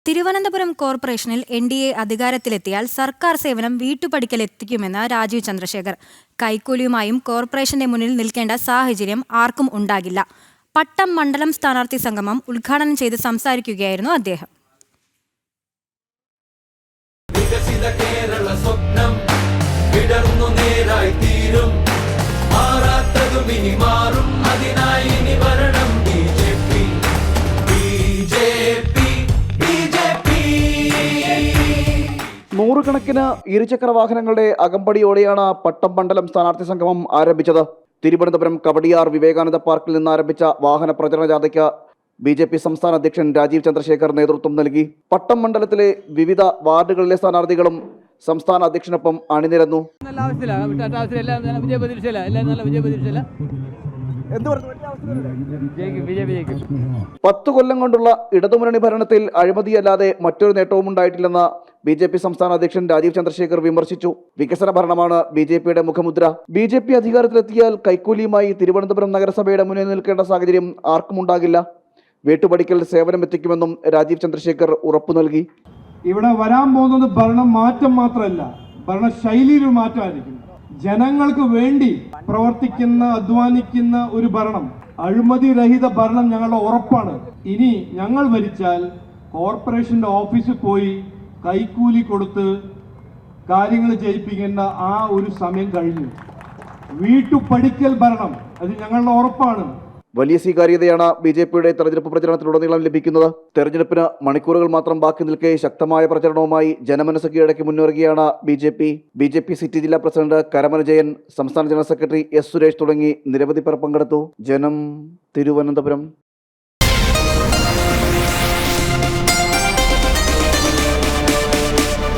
തിരുവനന്തപുരം കോർപ്പറേഷനിൽ NDA അധികാരത്തിലെത്തിയാൽ സർക്കാർ സേവനം വീട്ടുപടിക്കലെത്തിക്കുമെന്ന് രാജീവ് ചന്ദ്രശേഖർ. കൈക്കൂലിയുമായും കോർപ്പറേഷന്റെ മുന്നിൽ നിൽക്കേണ്ട സാഹചര്യം ആർക്കും ഉണ്ടാകില്ല. പട്ടം മണ്ഡലം സ്ഥാനാർത്ഥി സംഗമം ഉദ്ഘാടനം ചെയ്ത് സംസാരിക്കുകയായിരുന്നു അദ്ദേഹം. വികസിത കേരള സ്വപ്നം വിടർന്നു നേരായി തീരും, മാറാത്തതും ഇനി മാറും, അതിനായി ഇനി വരണം BJP. നൂറുകണക്കിന് ഇരുചക്ര വാഹനങ്ങളുടെ അകമ്പടിയോടെയാണ് പട്ടം മണ്ഡലം സ്ഥാനാർത്ഥി സംഗമം ആരംഭിച്ചത്. തിരുവനന്തപുരം കവടിയാർ വിവേകാനന്ദ പാർക്കിൽ നിന്ന് ആരംഭിച്ച വാഹന പ്രചരണ ജാഥയ്ക്ക് BJP സംസ്ഥാന അധ്യക്ഷൻ രാജീവ് ചന്ദ്രശേഖർ നേതൃത്വം നൽകി. പട്ടം മണ്ഡലത്തിലെ വിവിധ വാർഡുകളിലെ സ്ഥാനാർത്ഥികളും സംസ്ഥാന അധ്യക്ഷനൊപ്പം അണിനിരന്നു. 10 കൊല്ലം കൊണ്ടുള്ള ഇടതുമുന്നണി ഭരണത്തിൽ അഴിമതിയല്ലാതെ മറ്റൊരു നേട്ടവും ഉണ്ടായിട്ടില്ലെന്ന് BJP സംസ്ഥാന അധ്യക്ഷൻ രാജീവ് ചന്ദ്രശേഖർ വിമർശിച്ചു. വികസന ഭരണമാണ് BJPയുടെ മുഖമുദ്ര. BJP അധികാരത്തിലെത്തിയാൽ കൈക്കൂലിയുമായി തിരുവനന്തപുരം നഗരസഭയുടെ മുന്നിൽ നിൽക്കേണ്ട സാഹചര്യം ആർക്കും ഉണ്ടാകില്ല. വീട്ടുപടിക്കൽ സേവനം എത്തിക്കുമെന്നും രാജീവ് ചന്ദ്രശേഖർ ഉറപ്പു നൽകി. ഇവിടെ വരാൻ പോകുന്നത് ഭരണം മാറ്റം മാത്രമല്ല, ഭരണശൈലിയിൽ മാറ്റമായിരിക്കും. ജനങ്ങൾക്ക് വേണ്ടി പ്രവർത്തിക്കുന്ന അധ്വാനിക്കുന്ന ഒരു ഭരണം, അഴിമതി രഹിത ഭരണം ഞങ്ങളുടെ ഉറപ്പാണ്. ഇനി ഞങ്ങൾ ഭരിച്ചാൽ കോർപ്പറേഷന്റെ ഓഫീസിൽ പോയി കൈക്കൂലി കൊടുത്ത് കാര്യങ്ങൾ ചെയ്യിപ്പിക്കേണ്ട ആ ഒരു സമയം കഴിഞ്ഞു. വീട്ടുപടിക്കൽ ഭരണം അത് ഞങ്ങളുടെ ഉറപ്പാണ്. വലിയ സ്വീകാര്യതയാണ് BJPയുടെ തെരഞ്ഞെടുപ്പ് പ്രചരണത്തിലുടനീളം ലഭിക്കുന്നത്. തെരഞ്ഞെടുപ്പിന് മണിക്കൂറുകൾ മാത്രം ബാക്കി നിൽക്കെ ശക്തമായ പ്രചരണവുമായി ജനമനസ്സ് കീഴടക്കി മുന്നേറുകയാണ് BJP സിറ്റി ജില്ലാ പ്രസിഡന്റ് കരമന ജയൻ, സംസ്ഥാന ജനറൽ സെക്രട്ടറി S സുരേഷ് തുടങ്ങി നിരവധി പേർ പങ്കെടുത്തു. ജനം, തിരുവനന്തപുരം.